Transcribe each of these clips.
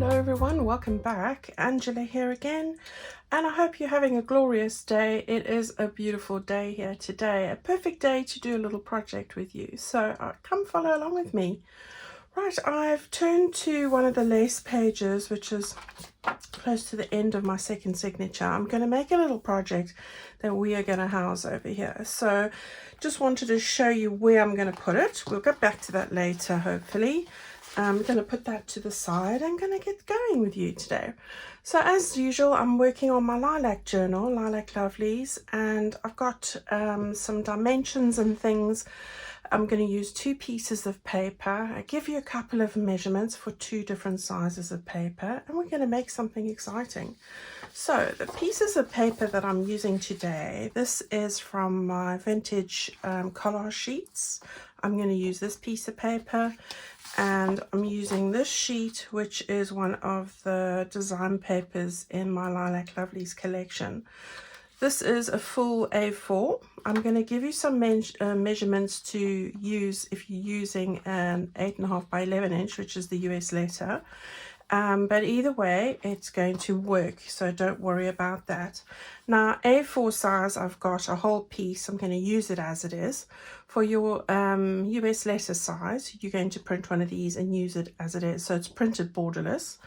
Hello everyone, welcome back. Angela here again, and I hope you're having a glorious day. It is a beautiful day here today, a perfect day to do a little project with you. So come follow along with me. Right, I've turned to one of the lace pages, which is close to the end of my second signature. I'm going to make a little project that we are going to house over here. So just wanted to show you where I'm going to put it. We'll get back to that later, hopefully. I'm going to put that to the side. I'm going to get going with you today. So as usual, I'm working on my lilac journal, Lilac Lovelies, and I've got some dimensions and things. I'm going to use 2 pieces of paper. I give you a couple of measurements for 2 different sizes of paper, and we're going to make something exciting. So the pieces of paper that I'm using today, this is from my vintage collage sheets. I'm going to use this piece of paper, and I'm using this sheet, which is one of the design papers in my Lilac Lovelies collection. This is a full A4. I'm going to give you some measurements to use if you're using an 8.5 by 11 inch, which is the US letter. But either way, it's going to work, so don't worry about that. Now, A4 size, I've got a whole piece. I'm going to use it as it is. For your US letter size, you're going to print one of these and use it as it is. So it's printed borderless.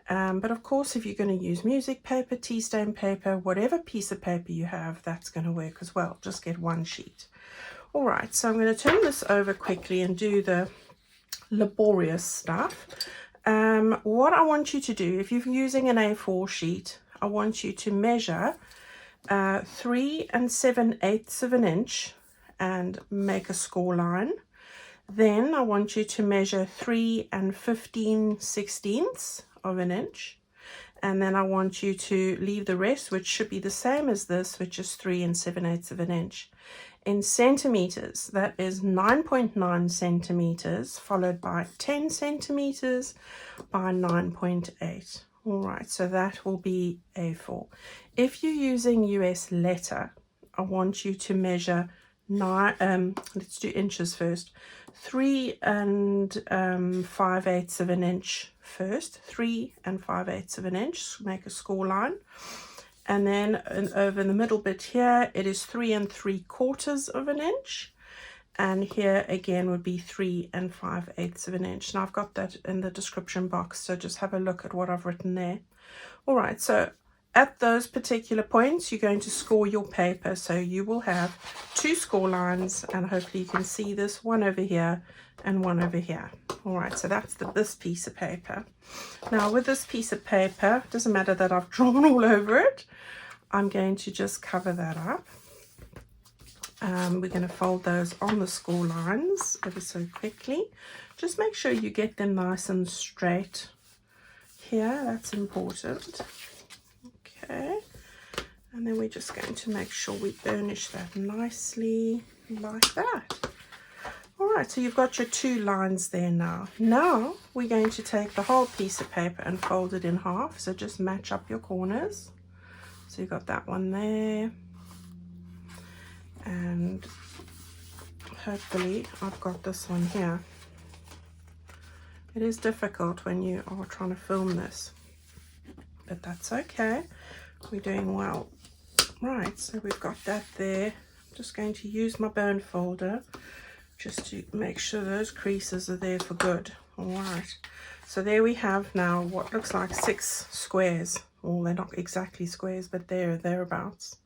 But of course, if you're going to use music paper, tea stain paper, whatever piece of paper you have, that's going to work as well. Just get one sheet. All right, so I'm going to turn this over quickly and do the laborious stuff. What I want you to do, if you're using an A4 sheet, I want you to measure 3 7/8 of an inch and make a score line. Then I want you to measure 3 15/16 of an inch, and then I want you to leave the rest, which should be the same as this, which is 3 7/8 of an inch. In centimeters, that is 9.9 centimeters, followed by 10 centimeters by 9.8. All right, so that will be A4. If you're using US letter, I want you to measure let's do inches first. 3 5/8 of an inch first. 3 5/8 of an inch. Make a score line. And then over in the middle bit here, it is 3 3/4 of an inch. And here again would be 3 5/8 of an inch. Now I've got that in the description box, so just have a look at what I've written there. All right, so at those particular points, you're going to score your paper. So you will have 2 score lines, and hopefully you can see this, one over here and one over here. All right, so that's this piece of paper. Now with this piece of paper, it doesn't matter that I've drawn all over it. I'm going to just cover that up. We're going to fold those on the score lines ever so quickly. Just make sure you get them nice and straight here. That's important. Okay, and then we're just going to make sure we burnish that nicely like that. All right, so you've got your 2 lines there now. Now we're going to take the whole piece of paper and fold it in half. So just match up your corners. So you've got that one there. And hopefully I've got this one here. It is difficult when you are trying to film this, but that's okay. We're doing well. Right, so we've got that there. I'm just going to use my bone folder just to make sure those creases are there for good. All right, so there we have now what looks like 6 squares. Well, they're not exactly squares, but thereabouts.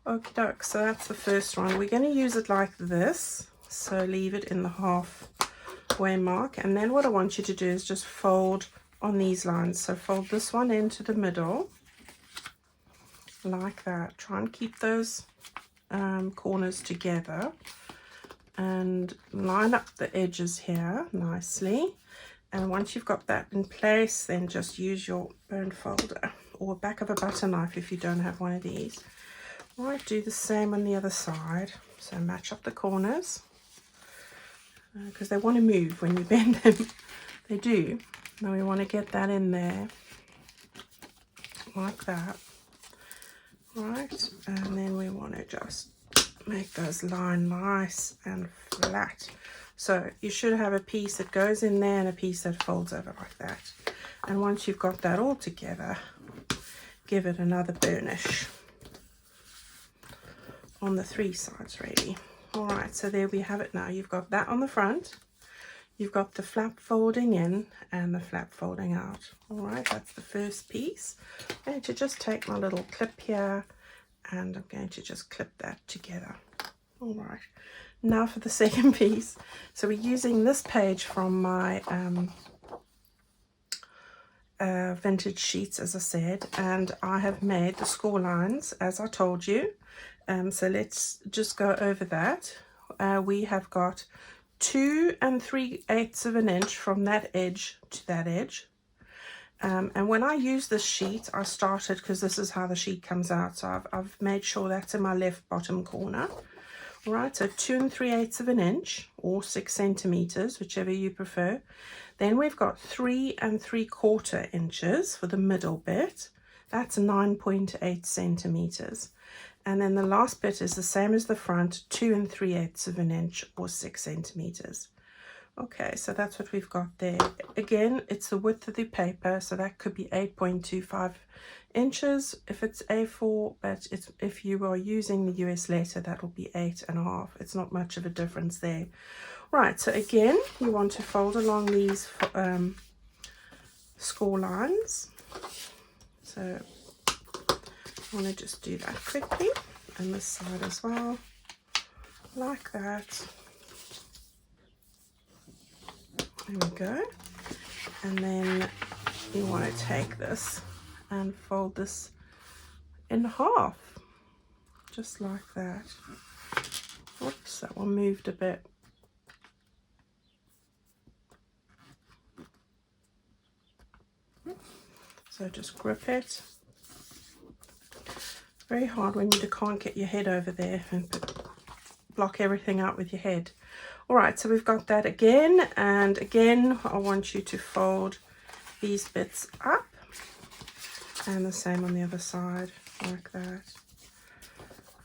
Okie doke, so that's the first one. We're going to use it like this, so leave it in the halfway mark, and then what I want you to do is just fold on these lines. So fold this one into the middle like that. Try and keep those corners together and line up the edges here nicely. And once you've got that in place, then just use your bone folder or back of a butter knife if you don't have one of these. All right, do the same on the other side. So match up the corners because they want to move when you bend them. They do. Now we want to get that in there like that. Right, and then we want to just make those line nice and flat. So you should have a piece that goes in there and a piece that folds over like that. And once you've got that all together, give it another burnish on the 3 sides really. All right, so there we have it now. You've got that on the front, you've got the flap folding in and the flap folding out. All right, that's the first piece. I'm going to just take my little clip here and I'm going to just clip that together. All right, now for the second piece. So we're using this page from my vintage sheets, as I said, and I have made the score lines as I told you. So let's just go over that. We have got 2 3/8 of an inch from that edge to that edge. And when I use this sheet, I started, because this is how the sheet comes out, so I've made sure that's in my left bottom corner. All right, so 2 3/8 of an inch or 6 centimeters, whichever you prefer. Then we've got 3 3/4 inches for the middle bit. That's 9.8 centimeters. And then the last bit is the same as the front, 2 3/8 of an inch or 6 centimeters. Okay, so that's what we've got there. Again, it's the width of the paper, so that could be 8.25 inches if it's A4, but if you are using the US letter, that will be 8.5. It's not much of a difference there. Right, so again, you want to fold along these score lines. So I want to just do that quickly, and this side as well, like that. There we go. And then you want to take this and fold this in half, just like that. Oops, that one moved a bit. So just grip it. It's very hard when you can't get your head over there and block everything out with your head. All right, so we've got that again, and again I want you to fold these bits up, and the same on the other side, like that.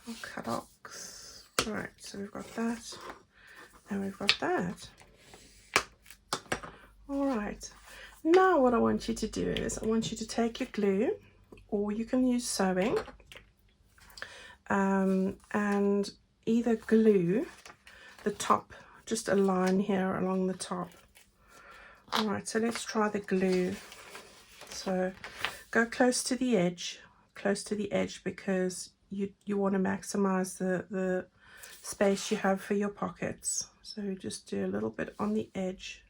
I'll cut ox. Right, so we've got that, and we've got that. All right, now what I want you to do is I want you to take your glue, or you can use sewing, and either glue the top, just a line here along the top. All right, so let's try the glue. So go close to the edge, because you want to maximize the space you have for your pockets. So just do a little bit on the edge,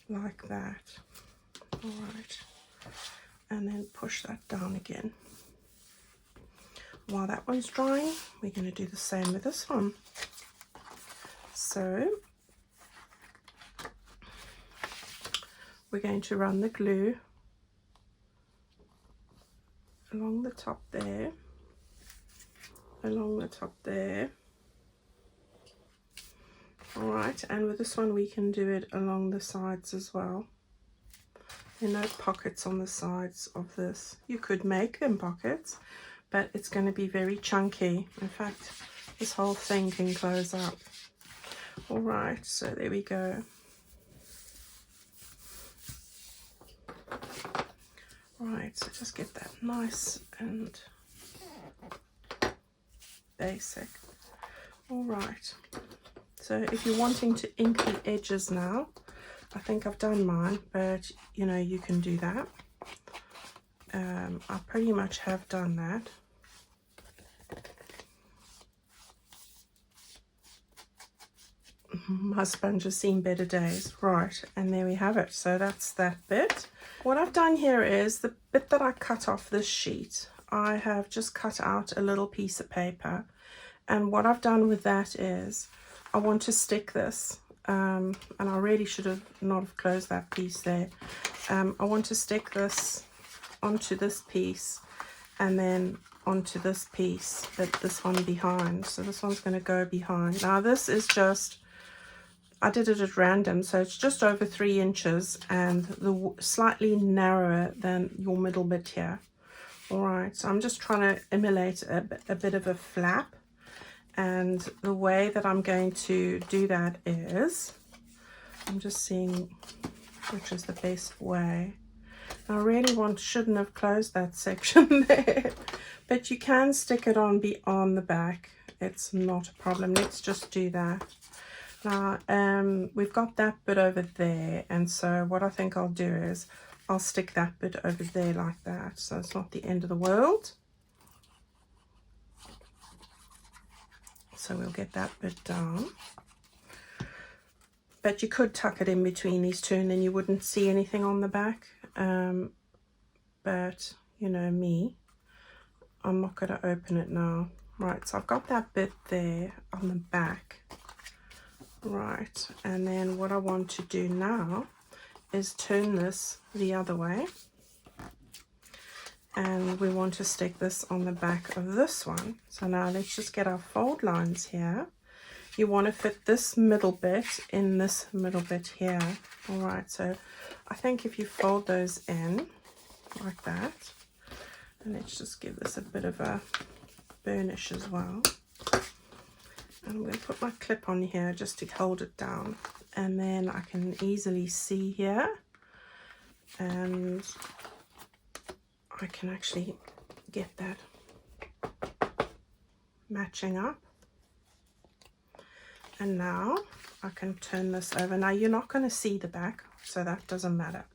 like that. All right, and then push that down again. While that one's drying, we're going to do the same with this one. So we're going to run the glue along the top there, along the top there. All right, and with this one we can do it along the sides as well. There are no pockets on the sides of this. You could make them pockets, but it's going to be very chunky. In fact, this whole thing can close up. All right, so there we go. Right, so just get that nice and basic. All right, so if you're wanting to ink the edges now, I think I've done mine, but you know, you can do that. I pretty much have done that. My sponge has seen better days. Right, and there we have it. So that's that bit. What I've done here is the bit that I cut off this sheet, I have just cut out a little piece of paper, and what I've done with that is I want to stick this, and I really should have not have closed that piece there. I want to stick this onto this piece and then onto this piece, but this one behind. So this one's going to go behind. Now this is just, I did it at random, so it's just over 3 inches and slightly narrower than your middle bit here. All right, so I'm just trying to emulate a bit of a flap, and the way that I'm going to do that is I'm just seeing which is the best way. I really shouldn't have closed that section there, but you can stick it on beyond the back. It's not a problem. Let's just do that. Now, we've got that bit over there, and so what I think I'll do is I'll stick that bit over there like that, so it's not the end of the world. So we'll get that bit down. But you could tuck it in between these two and then you wouldn't see anything on the back. But you know me, I'm not going to open it now. Right, so I've got that bit there on the back. Right, and then what I want to do now is turn this the other way. And we want to stick this on the back of this one. So now let's just get our fold lines here. You want to fit this middle bit in this middle bit here. All right, so I think if you fold those in like that, and let's just give this a bit of a burnish as well. And I'm going to put my clip on here just to hold it down, and then I can easily see here, and I can actually get that matching up. And now I can turn this over. Now you're not going to see the back, so that doesn't matter.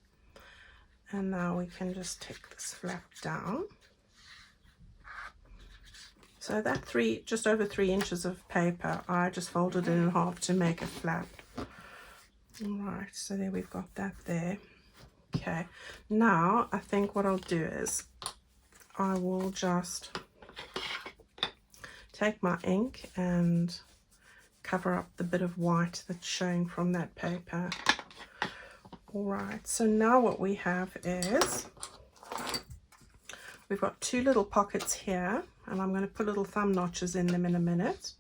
And now we can just take this flap down. So that just over 3 inches of paper, I just folded it in half to make a flap. All right, so there we've got that there. Okay, now I think what I'll do is I will just take my ink and cover up the bit of white that's showing from that paper. All right, so now what we have is we've got 2 little pockets here, and I'm going to put little thumb notches in them in a minute.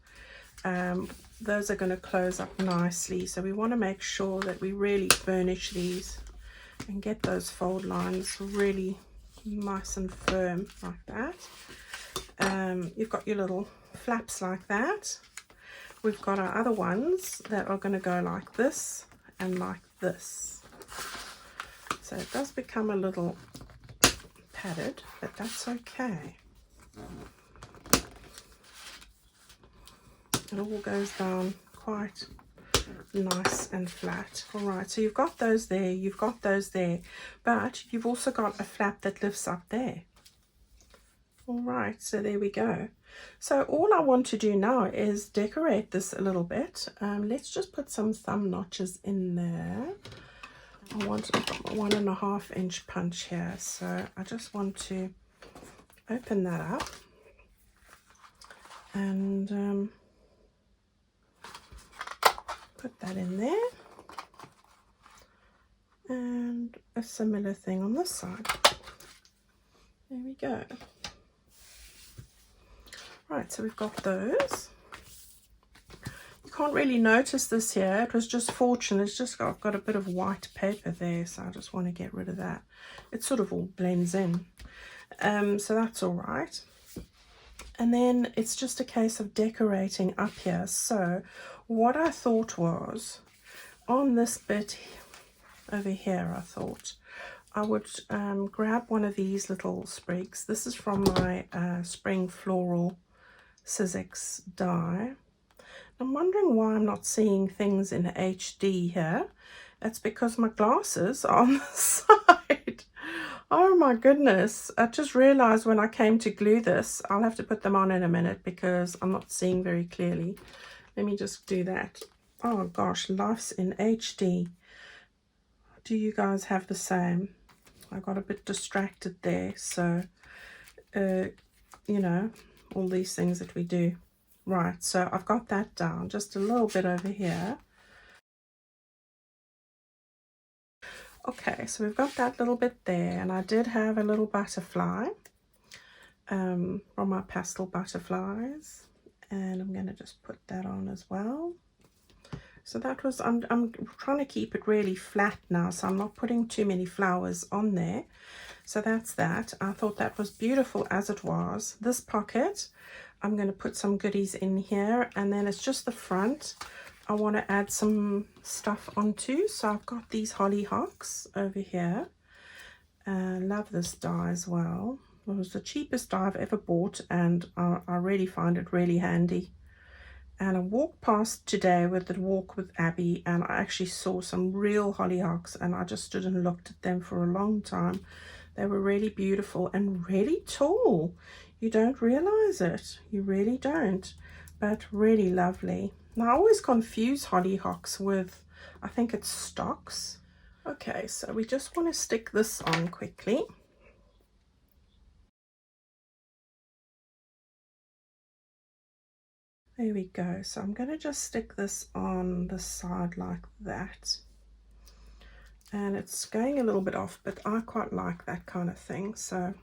Those are going to close up nicely, so we want to make sure that we really burnish these and get those fold lines really nice and firm like that. You've got your little flaps like that. We've got our other ones that are going to go like this and like this. So it does become a little padded, but that's okay. It all goes down quite nice and flat. All right, so you've got those there, you've got those there, but you've also got a flap that lifts up there. All right, so there we go. So all I want to do now is decorate this a little bit. Let's just put some thumb notches in there. I want a 1.5 inch punch here, so I just want to open that up and put that in there, and a similar thing on this side. There we go. Right, so we've got those. You can't really notice this here. It was just fortunate. It's just I've got a bit of white paper there, so I just want to get rid of that. It sort of all blends in. So that's all right. And then it's just a case of decorating up here. So what I thought was, on this bit over here, I thought I would grab one of these little sprigs. This is from my Spring Floral Sizzix die. I'm wondering why I'm not seeing things in HD here. It's because my glasses are on the side. Oh my goodness, I just realized when I came to glue this, I'll have to put them on in a minute because I'm not seeing very clearly. Let me just do that. Oh gosh, life's in HD. Do you guys have the same? I got a bit distracted there, so you know, all these things that we do. Right, so I've got that down, just a little bit over here. Okay, so we've got that little bit there, and I did have a little butterfly from my pastel butterflies, and I'm going to just put that on as well. So that was, I'm trying to keep it really flat now, so I'm not putting too many flowers on there. So that's that. I thought that was beautiful as it was. This pocket, I'm going to put some goodies in here, and then it's just the front I want to add some stuff onto. So I've got these hollyhocks over here. Love this die as well. It was the cheapest die I've ever bought, and I really find it really handy. And I walked past today with the walk with Abby, and I actually saw some real hollyhocks, and I just stood and looked at them for a long time. They were really beautiful and really tall. You don't realize it. You really don't. But really lovely. Now I always confuse hollyhocks with, I think it's stocks. Okay, so we just want to stick this on quickly. There we go. So I'm going to just stick this on the side like that. And it's going a little bit off, but I quite like that kind of thing. So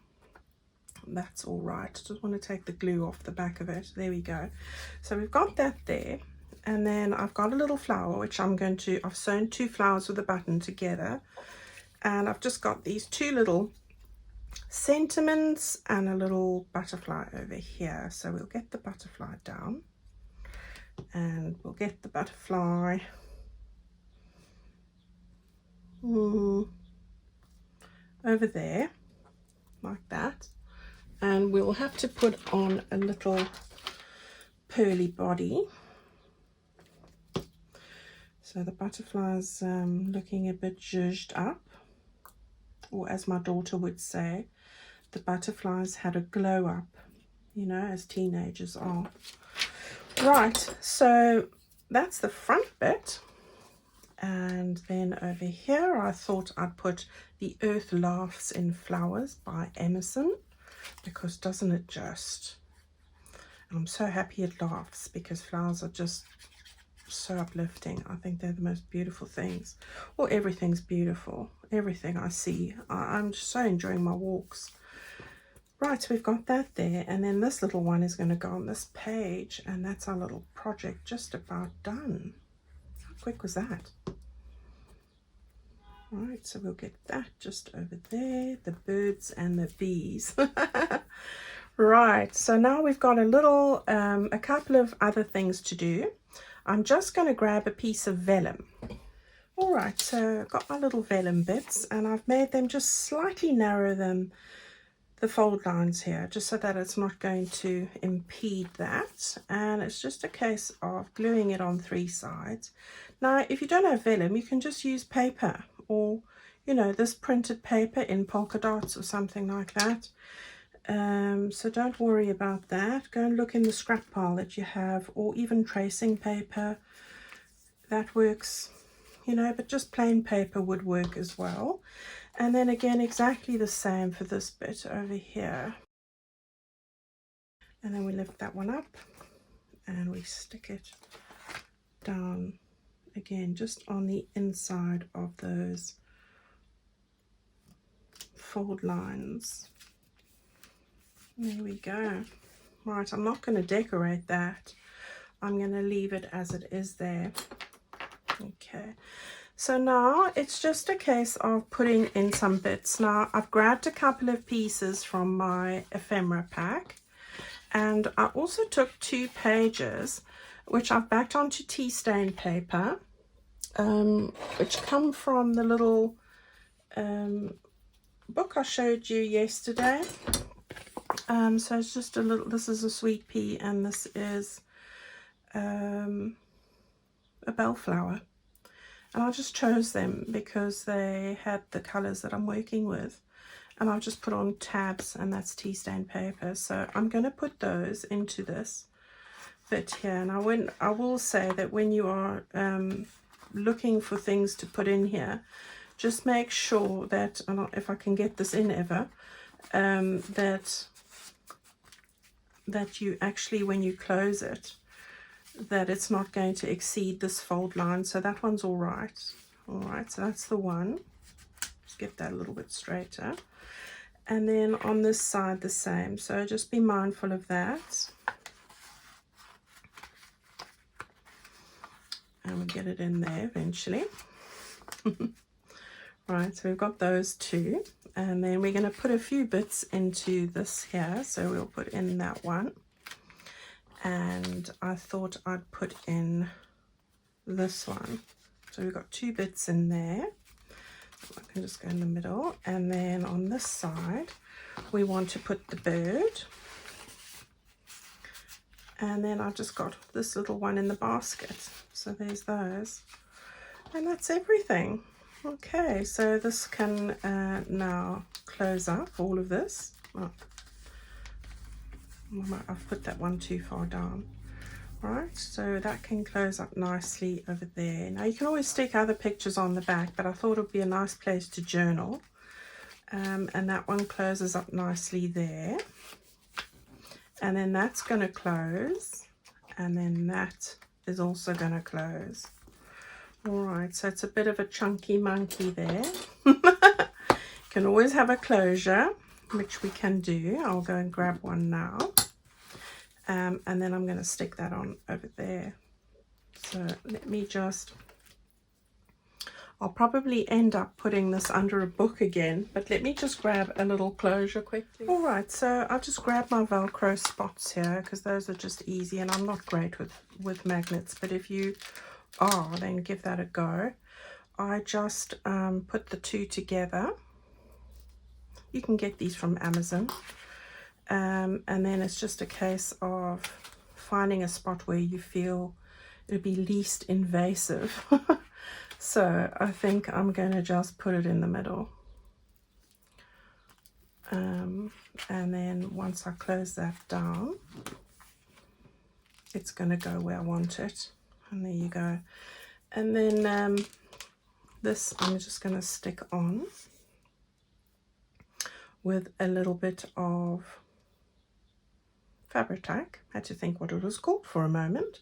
that's all right. Just want to take the glue off the back of it. There we go. So we've got that there. And then I've got a little flower, which I've sewn 2 flowers with a button together. And I've just got these 2 little sentiments and a little butterfly over here. So we'll get the butterfly down. And we'll get the butterfly over there, like that. And we'll have to put on a little pearly body. So the butterfly's looking a bit zhuzhed up, or as my daughter would say, the butterflies had a glow up, you know, as teenagers are. Right, so that's the front bit. And then over here I thought I'd put The Earth Laughs in Flowers by Emerson, because doesn't it just? And I'm so happy it laughs, because flowers are just so uplifting. I think they're the most beautiful things. Well, everything's beautiful. Everything I see. I'm just so enjoying my walks. Right, so we've got that there, and then this little one is going to go on this page, and that's our little project just about done. How quick was that? Right, so we'll get that just over there, the birds and the bees. Right, so now we've got a couple of other things to do. I'm just going to grab a piece of vellum. All right, so I've got my little vellum bits, and I've made them just slightly narrower than the fold lines here, just so that it's not going to impede that. And it's just a case of gluing it on 3 sides. Now, if you don't have vellum, you can just use paper, or, you know, this printed paper in polka dots or something like that. So don't worry about that. Go and look in the scrap pile that you have, or even tracing paper. That works, you know, but just plain paper would work as well. And then again, exactly the same for this bit over here. And then we lift that one up and we stick it down again, just on the inside of those fold lines. There we go. Right, I'm not going to decorate that. I'm going to leave it as it is there. Okay. So now it's just a case of putting in some bits. Now I've grabbed a couple of pieces from my ephemera pack, and I also took 2 pages which I've backed onto tea stain paper, which come from the little book I showed you yesterday. So it's just a little, this is a sweet pea, and this is a bellflower. And I just chose them because they had the colours that I'm working with. And I've just put on tabs, and that's tea stain paper. So I'm going to put those into this bit here. And I will say that when you are looking for things to put in here, just make sure that, if I can get this in ever, that you actually, when you close it, that it's not going to exceed this fold line. So that one's all right. All right, so that's the one. Just get that a little bit straighter. And then on this side the same. So just be mindful of that. And we'll get it in there eventually. Right, so we've got those 2. And then we're going to put a few bits into this here. So we'll put in that one. And I thought I'd put in this one. So we've got 2 bits in there. I can just go in the middle, and then on this side we want to put the bird, and then I've just got this little one in the basket. So there's those, and that's everything. Okay, so this can now close up, all of this. Oh, I've put that one too far down. Right, so that can close up nicely over there. Now you can always stick other pictures on the back, but I thought it would be a nice place to journal. And that one closes up nicely there. And then that's going to close. And then that is also going to close. Alright, so it's a bit of a chunky monkey there. You can always have a closure, which we can do. I'll go and grab one now. And then I'm going to stick that on over there. So let me just, I'll probably end up putting this under a book again, but let me just grab a little closure quickly. All right, so I've just grabbed my Velcro spots here because those are just easy, and I'm not great with magnets, but if you are, then give that a go. I just put the 2 together. You can get these from Amazon. And then it's just a case of finding a spot where you feel it'll be least invasive. So I think I'm going to just put it in the middle. And then once I close that down, it's going to go where I want it. And there you go. And then this I'm just going to stick on with a little bit of Fabri-Tac. Had to think what it was called for a moment.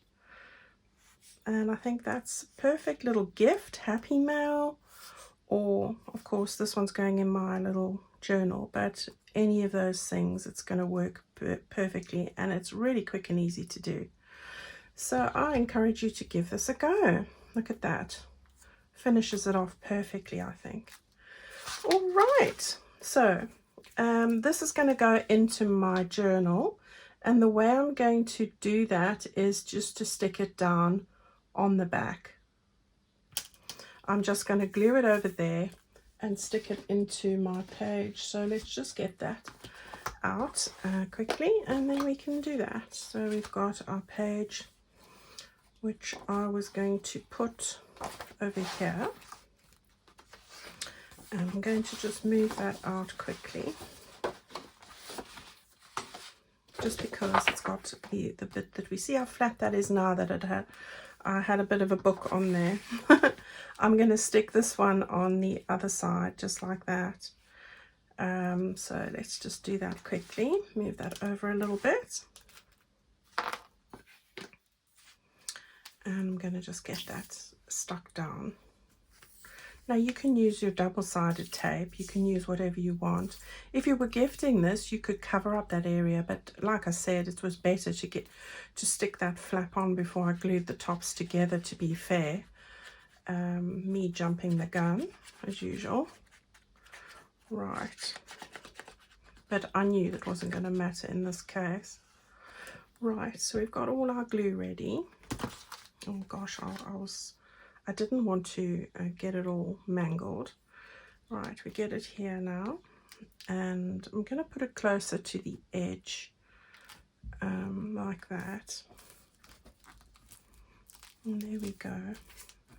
And I think that's a perfect little gift, happy mail, or of course this one's going in my little journal, but any of those things, it's going to work perfectly, and it's really quick and easy to do. So I encourage you to give this a go. Look at that. Finishes it off perfectly, I think. All right, so this is going to go into my journal. And the way I'm going to do that is just to stick it down on the back. I'm just going to glue it over there and stick it into my page. So let's just get that out quickly, and then we can do that. So we've got our page, which I was going to put over here. And I'm going to just move that out quickly, just because it's got the bit that we see how flat that is now that I had a bit of a book on there. I'm going to stick this one on the other side just like that. So let's just do that quickly. Move that over a little bit. And I'm going to just get that stuck down. Now you can use your double-sided tape, you can use whatever you want. If you were gifting this, you could cover up that area, but like I said, it was better to stick that flap on before I glued the tops together, to be fair. Me jumping the gun, as usual. Right. But I knew that wasn't going to matter in this case. Right, so we've got all our glue ready. Oh gosh, I didn't want to get it all mangled. Right, we get it here now, and I'm going to put it closer to the edge, like that. And there we go.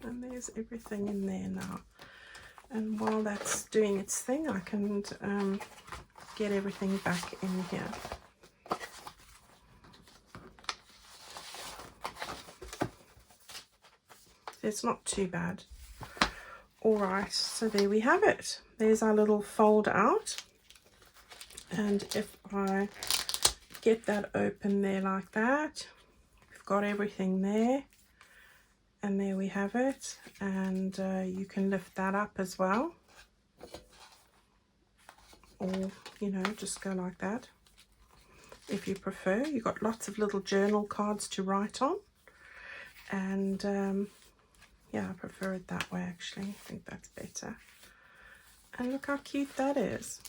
And there's everything in there now. And while that's doing its thing, I can get everything back in here. It's not too bad. All right, so there we have it. There's our little fold out. And if I get that open there like that, we've got everything there. And there we have it. And you can lift that up as well. Or, you know, just go like that if you prefer. You've got lots of little journal cards to write on. And yeah, I prefer it that way actually. I think that's better. And look how cute that is.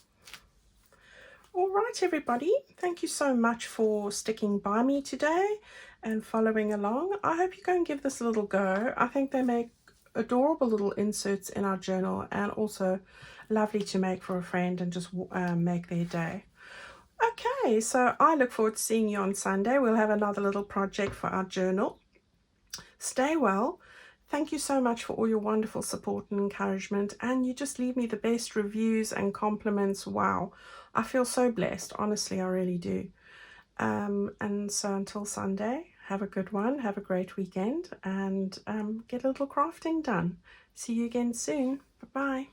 All right, everybody, thank you so much for sticking by me today and following along. I hope you go and give this a little go. I think they make adorable little inserts in our journal and also lovely to make for a friend and just make their day. Okay, so I look forward to seeing you on Sunday. We'll have another little project for our journal. Stay well. Thank you so much for all your wonderful support and encouragement, and you just leave me the best reviews and compliments. Wow, I feel so blessed. Honestly, I really do. And so until Sunday, have a good one, have a great weekend, and get a little crafting done. See you again soon. Bye-bye.